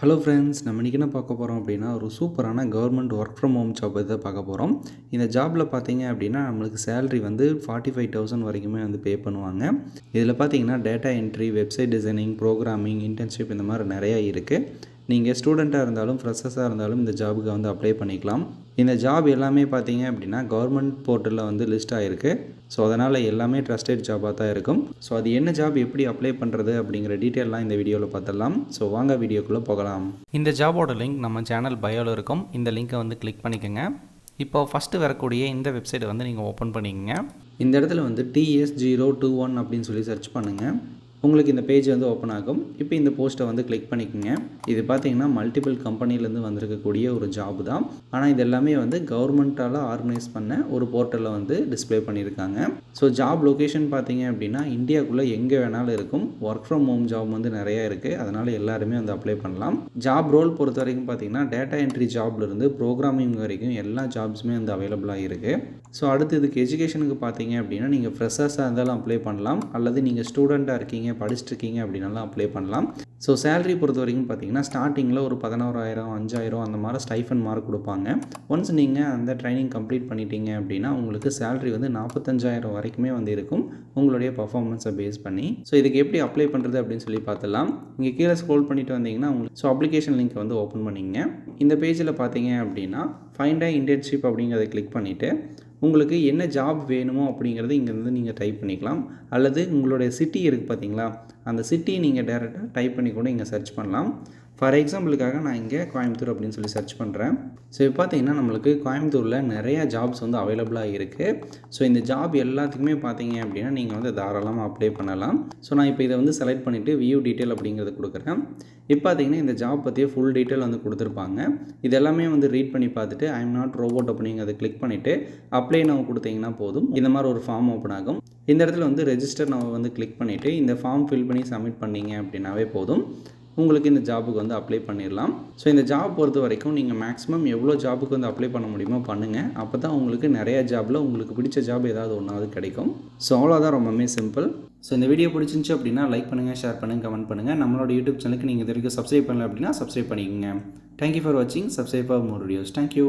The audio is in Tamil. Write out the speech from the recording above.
ஹலோ ஃப்ரெண்ட்ஸ், நம்ம இன்றைக்கி என்ன பார்க்க போகிறோம் அப்படின்னா, ஒரு சூப்பரான government work from home job இதை பார்க்க போகிறோம். இந்த ஜாபில் பார்த்தீங்க அப்படின்னா நம்மளுக்கு சேலரி வந்து 45,000 வரைக்குமே வந்து பே பண்ணுவாங்க. இதில் பார்த்தீங்கன்னா data entry, website designing, programming, internship இந்த மாதிரி நிறையா இருக்குது. நீங்கள் ஸ்டூடெண்ட்டாக இருந்தாலும் ஃப்ரெஷர்ஸாக இருந்தாலும் இந்த ஜாபுக்கு வந்து அப்ளை பண்ணிக்கலாம். இந்த ஜாப் எல்லாமே பார்த்தீங்க அப்படின்னா கவர்மெண்ட் போர்ட்டலில் வந்து லிஸ்ட் ஆகிருக்கு. ஸோ அதனால் எல்லாமே ட்ரஸ்டட் ஜாபாக தான் இருக்கும். ஸோ அது என்ன ஜாப், எப்படி அப்ளை பண்ணுறது அப்படிங்கிற டீட்டெயிலாம் இந்த வீடியோவில் பார்த்துடலாம். ஸோ வாங்க வீடியோக்குள்ளே போகலாம். இந்த ஜாபோட லிங்க் நம்ம சேனல் பயோவில் இருக்கும். இந்த லிங்க்கை வந்து கிளிக் பண்ணிக்கோங்க. இப்போ ஃபஸ்ட்டு வரக்கூடிய இந்த வெப்சைட்டை வந்து நீங்கள் ஓப்பன் பண்ணிக்கோங்க. இந்த இடத்துல வந்து TS021 அப்படின்னு சொல்லி சர்ச் பண்ணுங்கள். உங்களுக்கு இந்த பேஜ் வந்து ஓப்பன் ஆகும். இப்போ இந்த போஸ்ட்டை வந்து கிளிக் பண்ணிக்கோங்க. இது பார்த்தீங்கன்னா மல்டிபிள் கம்பெனிலேருந்து வந்திருக்கக்கூடிய ஒரு ஜாப் தான். ஆனால் இது எல்லாமே வந்து கவர்மெண்ட்டால் ஆர்கனைஸ் பண்ண ஒரு போர்ட்டலில் வந்து டிஸ்பிளே பண்ணியிருக்காங்க. ஸோ ஜாப் லொக்கேஷன் பார்த்தீங்க அப்படின்னா இந்தியாவுக்குள்ளே எங்கே வேணாலும் இருக்கும். ஒர்க் ஃப்ரம் ஹோம் ஜாப் வந்து நிறையா இருக்குது. அதனால் எல்லாருமே வந்து அப்ளை பண்ணலாம். ஜாப் ரோல் பொறுத்த வரைக்கும் பார்த்தீங்கன்னா டேட்டா என்ட்ரி ஜாப்லேருந்து ப்ரோக்ராமிங் வரைக்கும் எல்லா ஜாப்ஸுமே வந்து அவைலபிளாக இருக்குது. ஸோ அடுத்து இதுக்கு எஜுகேஷனுக்கு பார்த்தீங்க அப்படின்னா நீங்கள் ஃப்ரெஷர்ஸாக இருந்தாலும் அப்ளை பண்ணலாம், அல்லது நீங்கள் ஸ்டூடெண்ட்டாக இருக்கீங்க, படிச்சுட்ருக்கீங்க அப்படின்னாலும் அப்ளை பண்ணலாம். ஸோ சேலரி பொறுத்த வரைக்கும் பார்த்தீங்கன்னா ஸ்டார்டிங்கில் ஒரு 11,000, 5,000 அந்த மாதிரி ஸ்டைஃபன் மார்க் கொடுப்பாங்க. ஒன்ஸ் நீங்கள் அந்த ட்ரைனிங் கம்ப்ளீட் பண்ணிட்டீங்க அப்படின்னா உங்களுக்கு சேலரி வந்து 45,000 வரைக்குமே வந்து இருக்கும், உங்களுடைய பர்ஃபார்மன்ஸை பேஸ் பண்ணி. ஸோ இதுக்கு எப்படி அப்ளை பண்ணுறது அப்படின்னு சொல்லி பார்த்துலாம். இங்கே கீழே ஸ்க்ரோல் பண்ணிட்டு வந்தீங்கன்னா உங்களுக்கு அப்ளிகேஷன் லிங்க் வந்து ஓப்பன் பண்ணிங்க. இந்த பேஜில் பார்த்தீங்க அப்படின்னா ஃபைண்ட் அ இன்டர்ன்ஷிப் அப்படிங்கிறத கிளிக் பண்ணிவிட்டு உங்களுக்கு என்ன ஜாப் வேணுமோ அப்படிங்கிறது இங்கேருந்து நீங்கள் டைப் பண்ணிக்கலாம். அல்லது உங்களுடைய சிட்டி இருக்குது பார்த்தீங்களா, அந்த சிட்டியை நீங்கள் டேரெக்டாக டைப் பண்ணி கூட இங்கே சர்ச் பண்ணலாம். ஃபார் எக்ஸாம்பிளுக்காக நான் இங்கே கோயம்புத்தூர் அப்படின்னு சொல்லி சர்ச் பண்ணுறேன். ஸோ இப்போ பார்த்தீங்கன்னா நம்மளுக்கு கோயம்புத்தூரில் நிறையா ஜாப்ஸ் வந்து அவைலபிளாக இருக்குது. ஸோ இந்த ஜாப் எல்லாத்துக்குமே பார்த்தீங்க அப்படின்னா நீங்கள் வந்து தாராளமாக அப்ளை பண்ணலாம். ஸோ நான் இப்போ இதை வந்து செலக்ட் பண்ணிவிட்டு வியூ டீட்டெயில் அப்படிங்கிறத கொடுக்குறேன். இப்போ பார்த்தீங்கன்னா இந்த ஜாப் பற்றிய ஃபுல் டீட்டெயில் வந்து கொடுத்துருப்பாங்க. இது எல்லாமே வந்து ரீட் பண்ணி பார்த்துட்டு ஐ எம் நாட் ரோபோட் அப்படிங்கிறத கிளிக் பண்ணிவிட்டு அப்ளை நம்ம கொடுத்தீங்கன்னா போதும். இந்த மாதிரி ஒரு ஃபார்ம் ஓப்பன் ஆகும். இந்த இடத்துல வந்து ரெஜிஸ்டர் நம்ம வந்து கிளிக் பண்ணிவிட்டு இந்த ஃபார்ம் ஃபில் பண்ணி சப்மிட் பண்ணிங்க அப்படின்னாவே போதும், உங்களுக்கு இந்த ஜாபுக்கு வந்து அப்ளை பண்ணிடலாம். ஸோ இந்த ஜாப் பொறுத்த வரைக்கும் நீங்கள் மேக்ஸிமம் எவ்வளோ ஜாபுக்கு வந்து அப்ளை பண்ண முடியுமோ பண்ணுங்கள். அப்போ தான் உங்களுக்கு நிறையா ஜாபில் உங்களுக்கு பிடிச்ச ஜாப் ஏதாவது ஒன்றாவது கிடைக்கும். ஸோ அவ்வளோதான், ரொம்பவே சிம்பிள். ஸோ இந்த வீடியோ பிடிச்சிருந்துச்சு அப்படின்னா லைக் பண்ணுங்கள், ஷேர் பண்ணுங்கள், கமெண்ட் பண்ணுங்கள். நம்மளோட யூடியூப் சேனலுக்கு நீங்கள் இது வரைக்கும் சப்ஸ்கிரைப் பண்ணல அப்படின்னா சப்ஸ்கிரைப் பண்ணிக்கோங்க. தேங்க்யூ ஃபார் வாட்சிங். Subscribe for more videos. Thank you.